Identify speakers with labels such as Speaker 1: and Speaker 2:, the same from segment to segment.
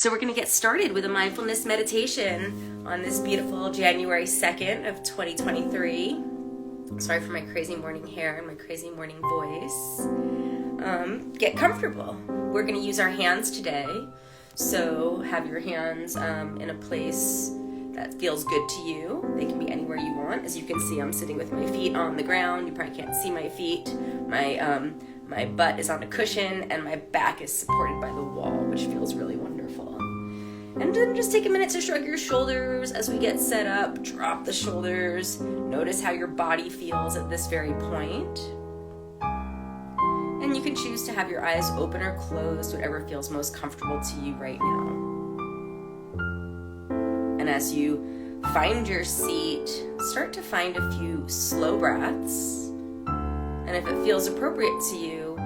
Speaker 1: So we're going to get started with a mindfulness meditation on this beautiful January 2nd of 2023. Sorry for my crazy morning hair and my crazy morning voice. Get comfortable. We're going to use our hands today. So have your hands in a place that feels good to you. They can be anywhere you want. As you can see, I'm sitting with my feet on the ground. You probably can't see my feet. My butt is on a cushion and my back is supported by the wall, which feels really wonderful. And then just take a minute to shrug your shoulders as we get set up. Drop the shoulders. Notice how your body feels at this very point. And you can choose to have your eyes open or closed, whatever feels most comfortable to you right now. And as you find your seat, start to find a few slow breaths. And if it feels appropriate to you,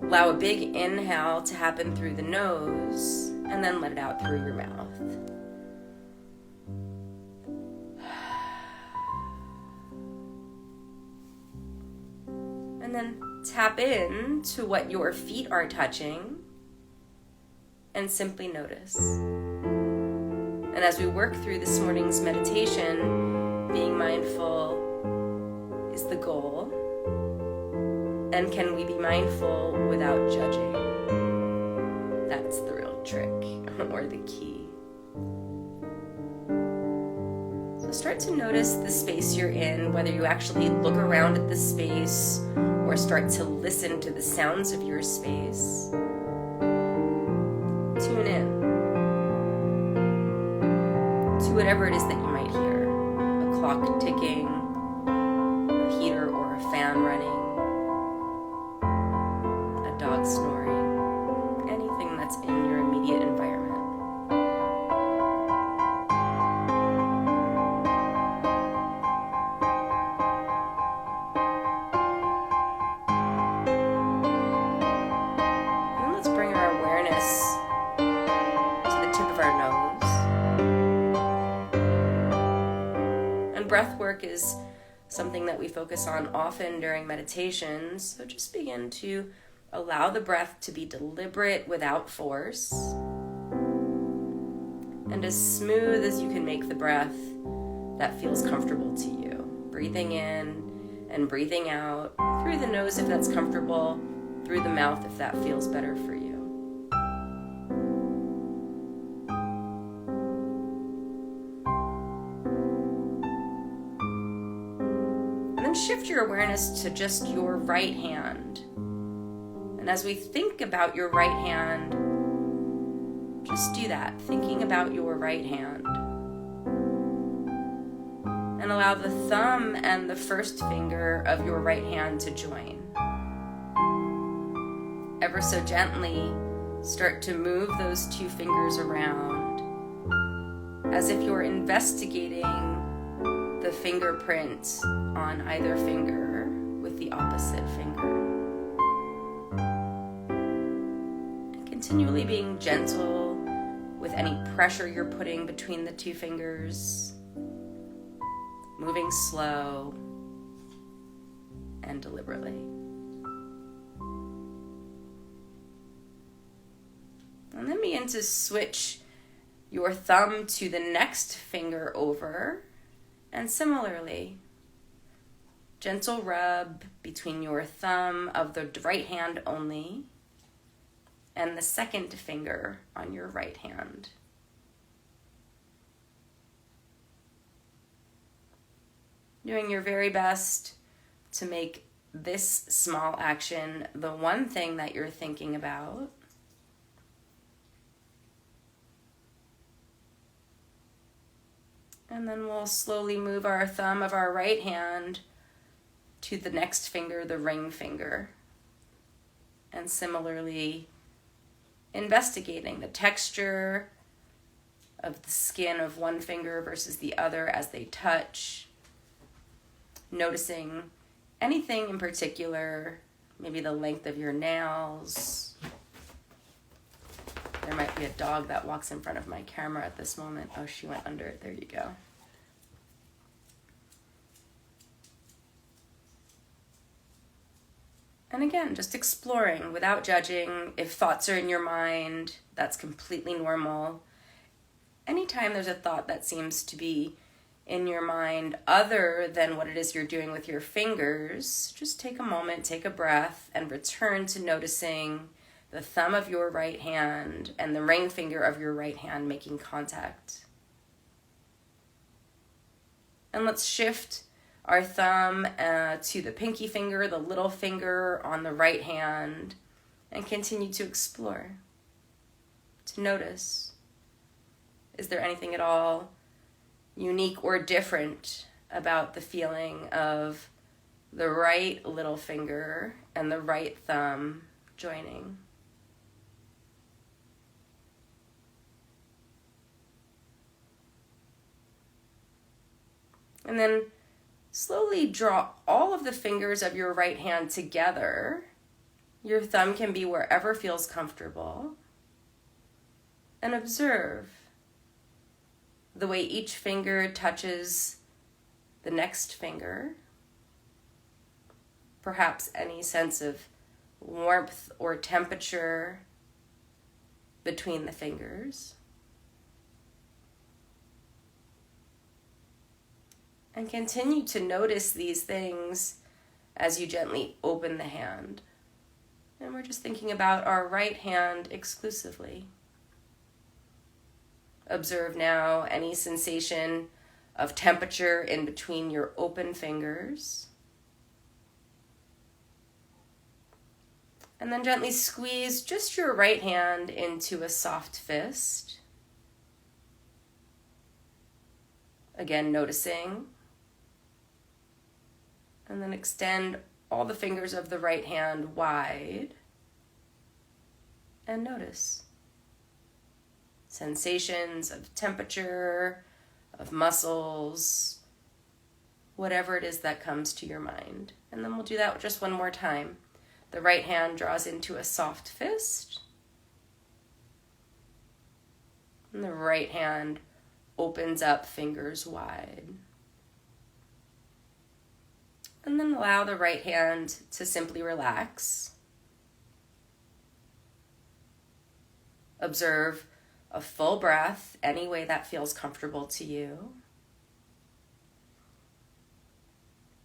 Speaker 1: allow a big inhale to happen through the nose and then let it out through your mouth. And then tap in to what your feet are touching and simply notice. And as we work through this morning's meditation, being mindful is the goal. And can we be mindful without judging? That's the real trick, or the key. So start to notice the space you're in, whether you actually look around at the space or start to listen to the sounds of your space. Tune in to whatever it is that you might hear. A clock ticking, a heater or a fan running, dog snoring, anything that's in your immediate environment. And let's bring our awareness to the tip of our nose. And breath work is something that we focus on often during meditations, so just begin to allow the breath to be deliberate without force, and as smooth as you can make the breath that feels comfortable to you. Breathing in and breathing out through the nose if that's comfortable, through the mouth if that feels better for you. And then shift your awareness to just your right hand. And as we think about your right hand, just do that, thinking about your right hand. And allow the thumb and the first finger of your right hand to join. Ever so gently, start to move those two fingers around as if you're investigating the fingerprint on either finger with the opposite finger. Continually being gentle with any pressure you're putting between the two fingers, moving slow and deliberately. And then begin to switch your thumb to the next finger over, and similarly, gentle rub between your thumb of the right hand only and the second finger on your right hand. Doing your very best to make this small action the one thing that you're thinking about. And then we'll slowly move our thumb of our right hand to the next finger, the ring finger. And similarly, investigating the texture of the skin of one finger versus the other as they touch. Noticing anything in particular, maybe the length of your nails. There might be a dog that walks in front of my camera at this moment. Oh, she went under it. There you go. And again, just exploring without judging. If thoughts are in your mind, that's completely normal. Anytime there's a thought that seems to be in your mind other than what it is you're doing with your fingers, just take a moment, take a breath, and return to noticing the thumb of your right hand and the ring finger of your right hand making contact. And let's shift our thumb to the pinky finger, the little finger on the right hand, and continue to explore, to notice. Is there anything at all unique or different about the feeling of the right little finger and the right thumb joining? And then slowly draw all of the fingers of your right hand together. Your thumb can be wherever feels comfortable. And observe the way each finger touches the next finger. Perhaps any sense of warmth or temperature between the fingers. And continue to notice these things as you gently open the hand. And we're just thinking about our right hand exclusively. Observe now any sensation of temperature in between your open fingers. And then gently squeeze just your right hand into a soft fist. Again, noticing. And then extend all the fingers of the right hand wide. And notice sensations of temperature, of muscles, whatever it is that comes to your mind. And then we'll do that just one more time. The right hand draws into a soft fist. And the right hand opens up, fingers wide. And then allow the right hand to simply relax. Observe a full breath, any way that feels comfortable to you.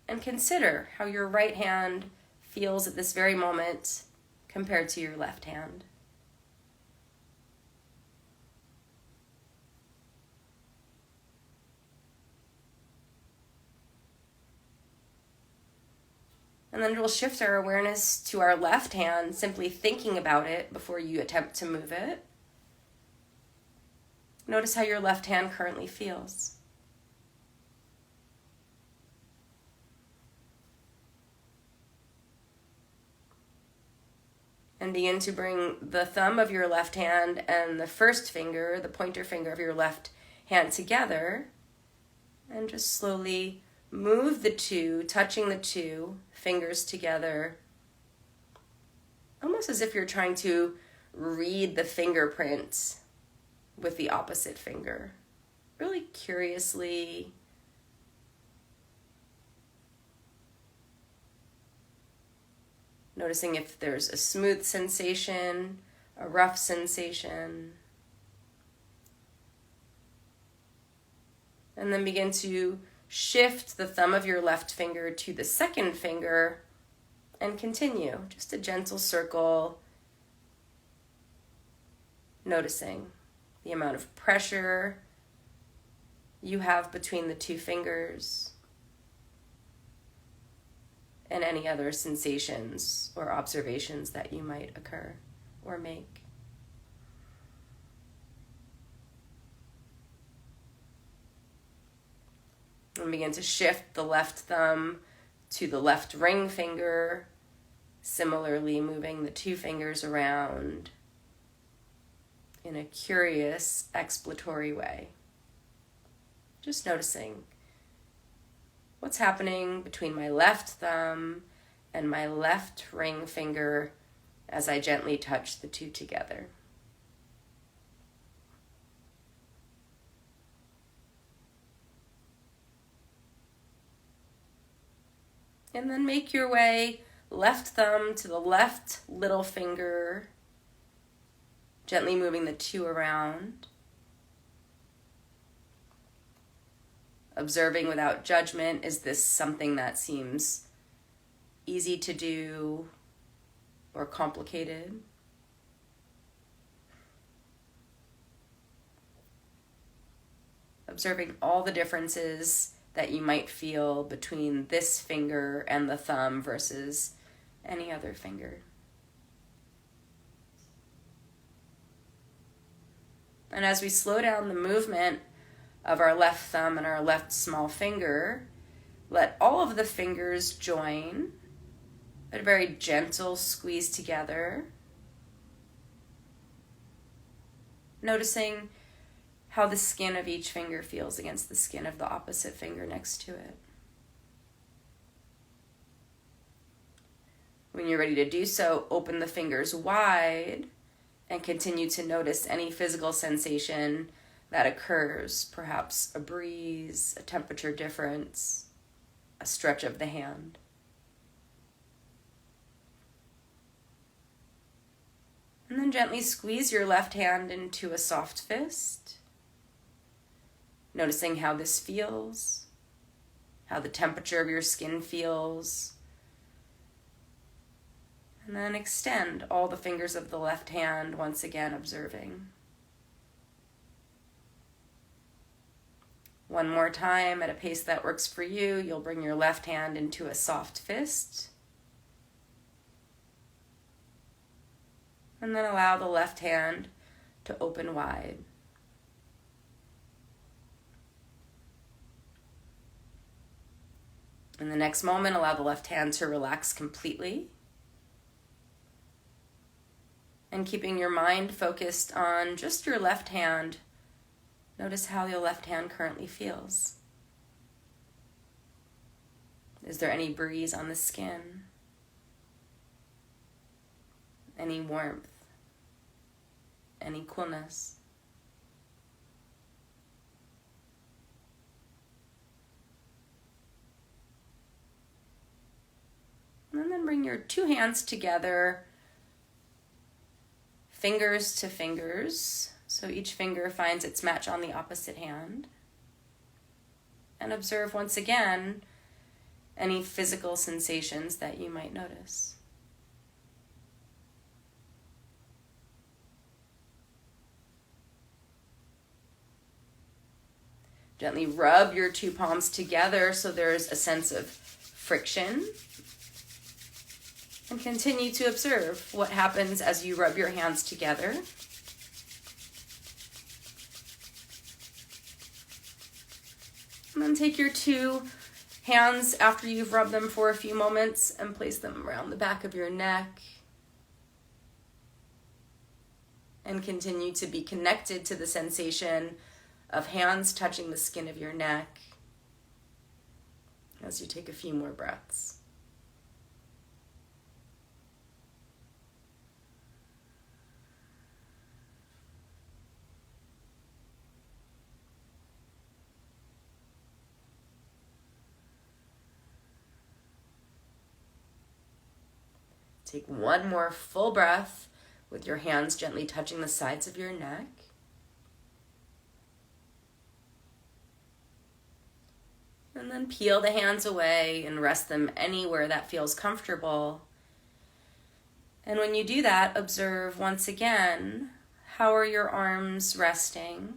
Speaker 1: And consider how your right hand feels at this very moment compared to your left hand. And then we'll shift our awareness to our left hand, simply thinking about it before you attempt to move it. Notice how your left hand currently feels. And begin to bring the thumb of your left hand and the first finger, the pointer finger of your left hand together. And just slowly move the two, touching the two fingers together. Almost as if you're trying to read the fingerprint with the opposite finger. Really curiously. Noticing if there's a smooth sensation, a rough sensation. And then begin to shift the thumb of your left finger to the second finger and continue. Just a gentle circle. Noticing the amount of pressure you have between the two fingers and any other sensations or observations that you might occur or make. And begin to shift the left thumb to the left ring finger, similarly moving the two fingers around in a curious, exploratory way. Just noticing what's happening between my left thumb and my left ring finger as I gently touch the two together. And then make your way left thumb to the left little finger, gently moving the two around. Observing without judgment, is this something that seems easy to do or complicated? Observing all the differences that you might feel between this finger and the thumb versus any other finger. And as we slow down the movement of our left thumb and our left small finger, let all of the fingers join, a very gentle squeeze together. Noticing how the skin of each finger feels against the skin of the opposite finger next to it. When you're ready to do so, open the fingers wide and continue to notice any physical sensation that occurs, perhaps a breeze, a temperature difference, a stretch of the hand. And then gently squeeze your left hand into a soft fist, noticing how this feels, how the temperature of your skin feels. And then extend all the fingers of the left hand, once again observing. One more time at a pace that works for you, you'll bring your left hand into a soft fist. And then allow the left hand to open wide. In the next moment, allow the left hand to relax completely. And keeping your mind focused on just your left hand, notice how your left hand currently feels. Is there any breeze on the skin? Any warmth? Any coolness? And then bring your two hands together, fingers to fingers, so each finger finds its match on the opposite hand. And observe once again any physical sensations that you might notice. Gently rub your two palms together so there's a sense of friction. And continue to observe what happens as you rub your hands together. And then take your two hands after you've rubbed them for a few moments and place them around the back of your neck. And continue to be connected to the sensation of hands touching the skin of your neck as you take a few more breaths. Take one more full breath with your hands gently touching the sides of your neck. And then peel the hands away and rest them anywhere that feels comfortable. And when you do that, observe once again, how are your arms resting?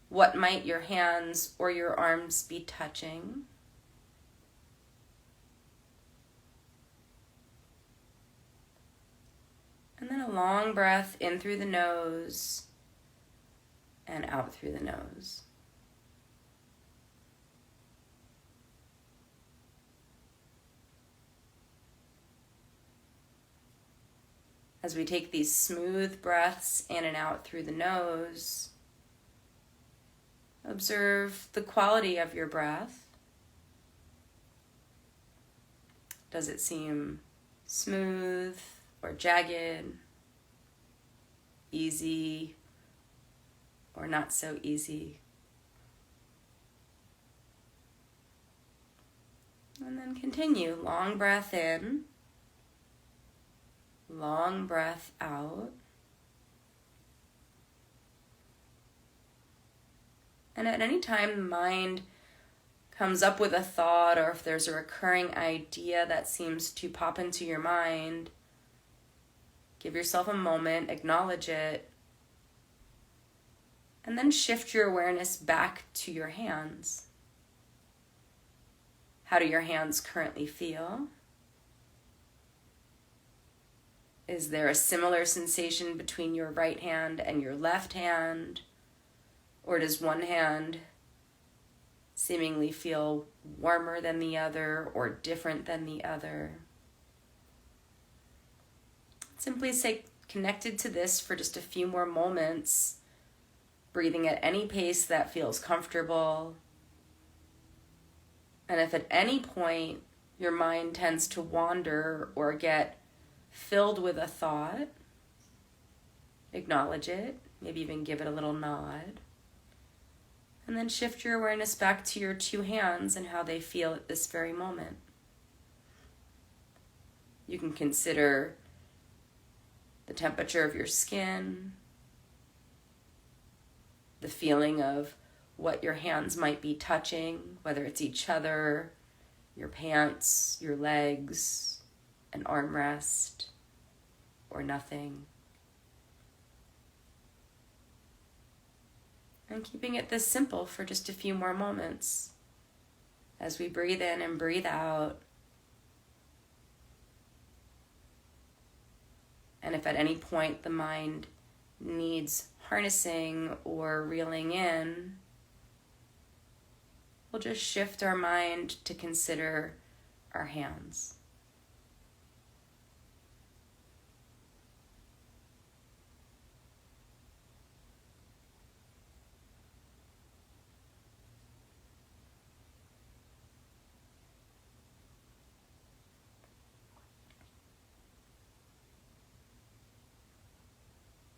Speaker 1: What might your hands or your arms be touching? And then a long breath in through the nose and out through the nose. As we take these smooth breaths in and out through the nose, observe the quality of your breath. Does it seem smooth or jagged, easy or not so easy? And then continue. Long breath in Long breath out. And at any time the mind comes up with a thought, or if there's a recurring idea that seems to pop into your mind, give yourself a moment, acknowledge it, and then shift your awareness back to your hands. How do your hands currently feel? Is there a similar sensation between your right hand and your left hand? Or does one hand seemingly feel warmer than the other or different than the other? Simply stay connected to this for just a few more moments, breathing at any pace that feels comfortable. And if at any point your mind tends to wander or get filled with a thought, acknowledge it, maybe even give it a little nod. And then shift your awareness back to your two hands and how they feel at this very moment. You can consider the temperature of your skin, the feeling of what your hands might be touching, whether it's each other, your pants, your legs, an armrest, or nothing. And keeping it this simple for just a few more moments as we breathe in and breathe out. And if at any point the mind needs harnessing or reeling in, we'll just shift our mind to consider our hands.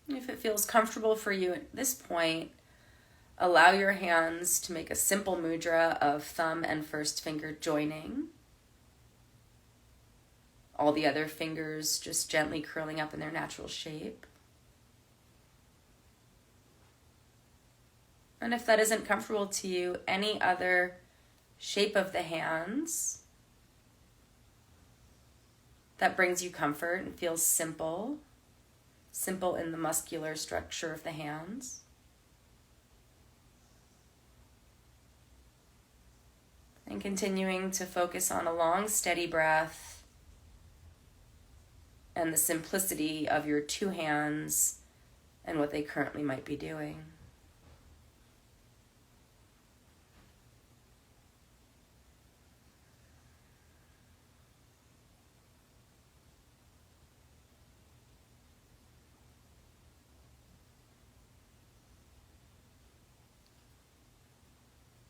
Speaker 1: If it feels comfortable for you at this point, allow your hands to make a simple mudra of thumb and first finger joining. All the other fingers just gently curling up in their natural shape. And if that isn't comfortable to you, any other shape of the hands that brings you comfort and feels simple in the muscular structure of the hands. And continuing to focus on a long, steady breath and the simplicity of your two hands and what they currently might be doing.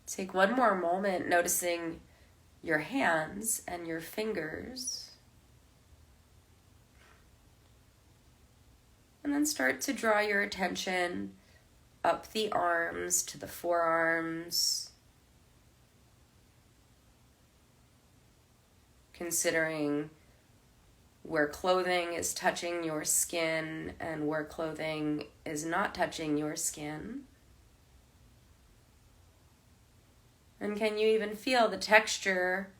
Speaker 1: Take one more moment noticing your hands and your fingers. And then start to draw your attention up the arms to the forearms. Considering where clothing is touching your skin and where clothing is not touching your skin. And can you even feel the texture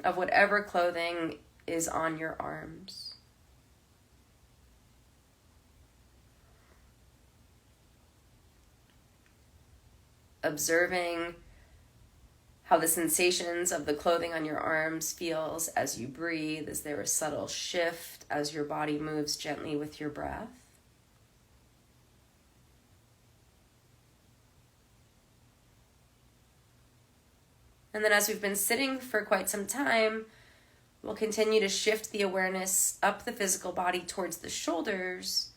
Speaker 1: of whatever clothing is on your arms? Observing how the sensations of the clothing on your arms feels as you breathe. Is there a subtle shift as your body moves gently with your breath? And then as we've been sitting for quite some time, we'll continue to shift the awareness up the physical body towards the shoulders.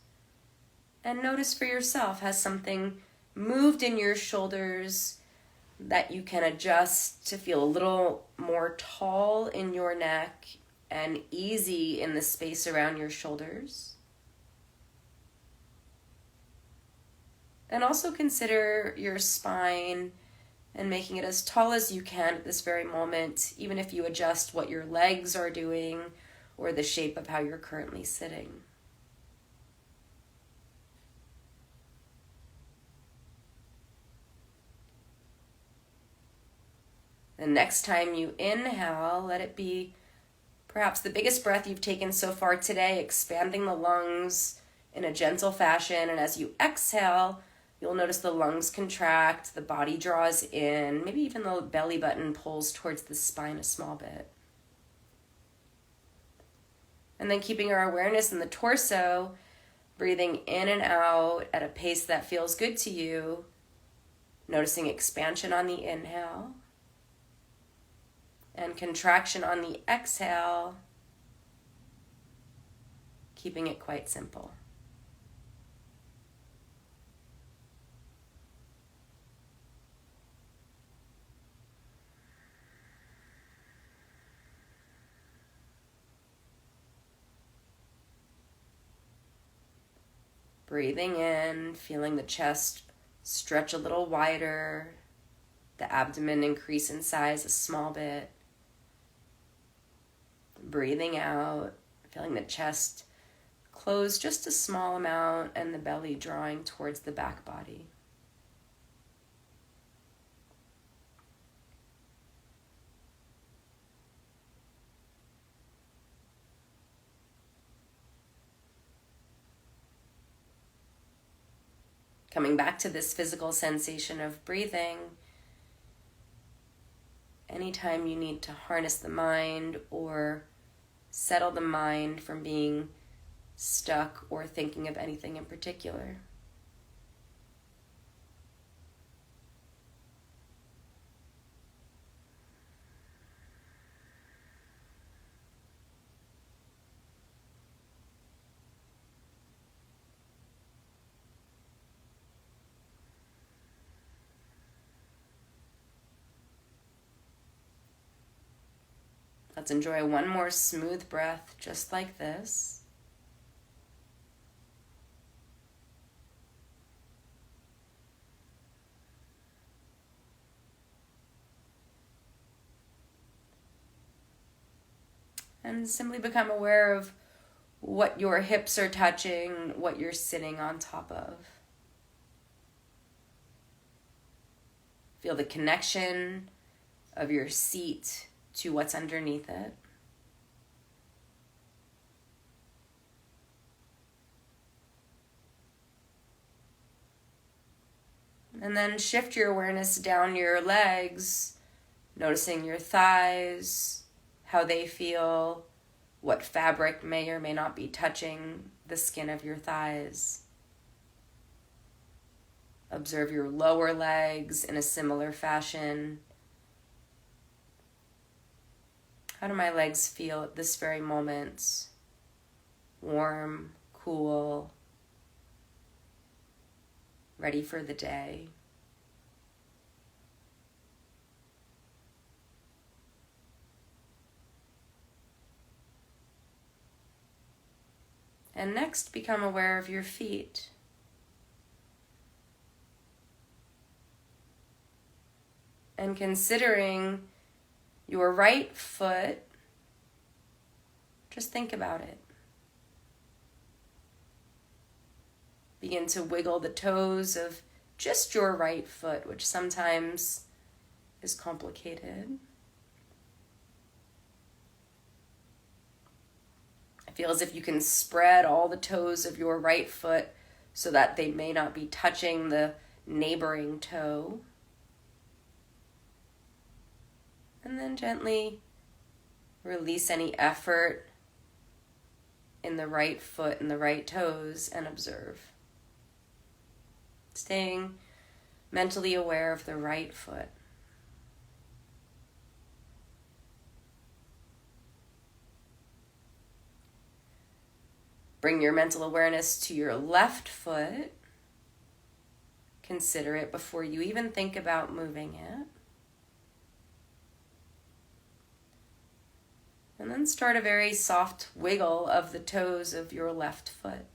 Speaker 1: And notice for yourself, has something moved in your shoulders that you can adjust to feel a little more tall in your neck and easy in the space around your shoulders? And also consider your spine and making it as tall as you can at this very moment, even if you adjust what your legs are doing or the shape of how you're currently sitting. The next time you inhale, let it be perhaps the biggest breath you've taken so far today, expanding the lungs in a gentle fashion. And as you exhale, you'll notice the lungs contract, the body draws in, maybe even the belly button pulls towards the spine a small bit. And then keeping our awareness in the torso, breathing in and out at a pace that feels good to you, noticing expansion on the inhale and contraction on the exhale, keeping it quite simple. Breathing in, feeling the chest stretch a little wider, the abdomen increase in size a small bit. Breathing out, feeling the chest close just a small amount and the belly drawing towards the back body. Coming back to this physical sensation of breathing, anytime you need to harness the mind or settle the mind from being stuck or thinking of anything in particular. Let's enjoy one more smooth breath just like this. And simply become aware of what your hips are touching, what you're sitting on top of. Feel the connection of your seat to what's underneath it. And then shift your awareness down your legs, noticing your thighs, how they feel, what fabric may or may not be touching the skin of your thighs. Observe your lower legs in a similar fashion. How do my legs feel at this very moment? Warm, cool, ready for the day. And next, become aware of your feet. And considering your right foot, just think about it. Begin to wiggle the toes of just your right foot, which sometimes is complicated. I feel as if you can spread all the toes of your right foot so that they may not be touching the neighboring toe. And then gently release any effort in the right foot and the right toes and observe. Staying mentally aware of the right foot. Bring your mental awareness to your left foot. Consider it before you even think about moving it. And then start a very soft wiggle of the toes of your left foot.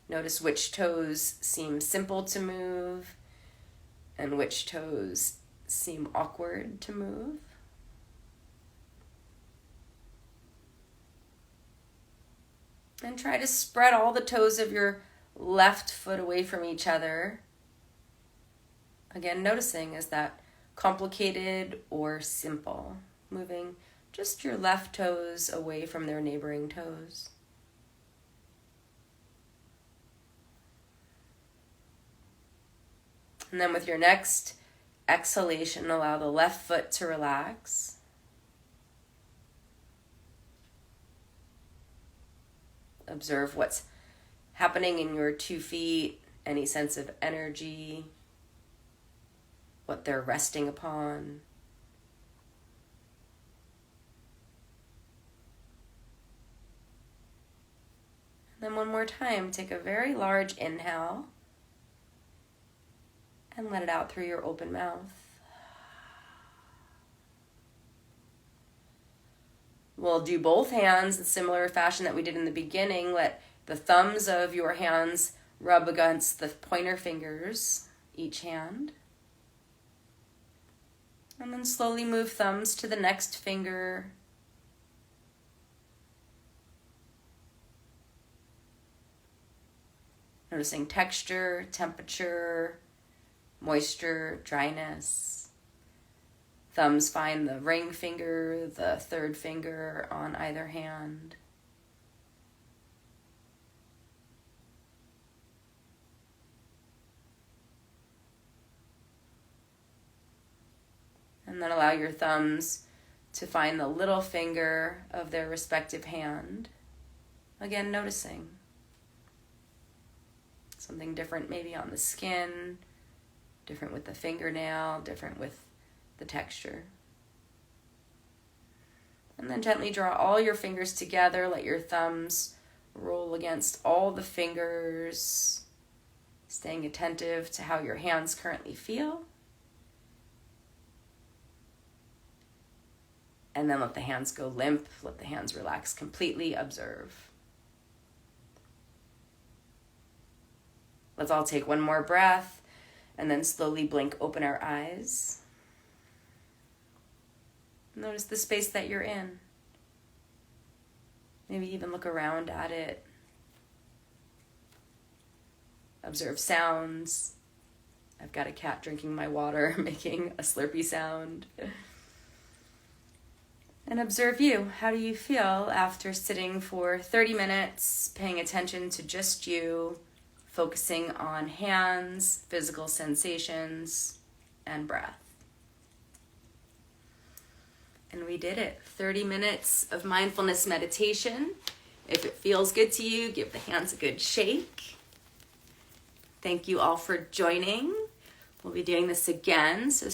Speaker 1: Notice which toes seem simple to move and which toes seem awkward to move. And try to spread all the toes of your left foot away from each other. Again, noticing, is that complicated or simple? Moving just your left toes away from their neighboring toes. And then with your next exhalation, allow the left foot to relax. Observe what's happening in your 2 feet, any sense of energy, what they're resting upon. And then one more time, take a very large inhale and let it out through your open mouth. We'll do both hands in similar fashion that we did in the beginning. Let the thumbs of your hands rub against the pointer fingers, each hand. And then slowly move thumbs to the next finger. Noticing texture, temperature, moisture, dryness. Thumbs find the ring finger, the third finger on either hand. And then allow your thumbs to find the little finger of their respective hand. Again, noticing. Something different maybe on the skin, different with the fingernail, different with the texture. And then gently draw all your fingers together. Let your thumbs roll against all the fingers, staying attentive to how your hands currently feel. And then let the hands go limp. Let the hands relax completely. Observe. Let's all take one more breath and then slowly blink open our eyes. Notice the space that you're in. Maybe even look around at it. Observe sounds. I've got a cat drinking my water, making a slurpy sound. And observe you. How do you feel after sitting for 30 minutes, paying attention to just you, focusing on hands, physical sensations, and breath? And we did it. 30 minutes of mindfulness meditation. If it feels good to you, give the hands a good shake. Thank you all for joining. We'll be doing this again, so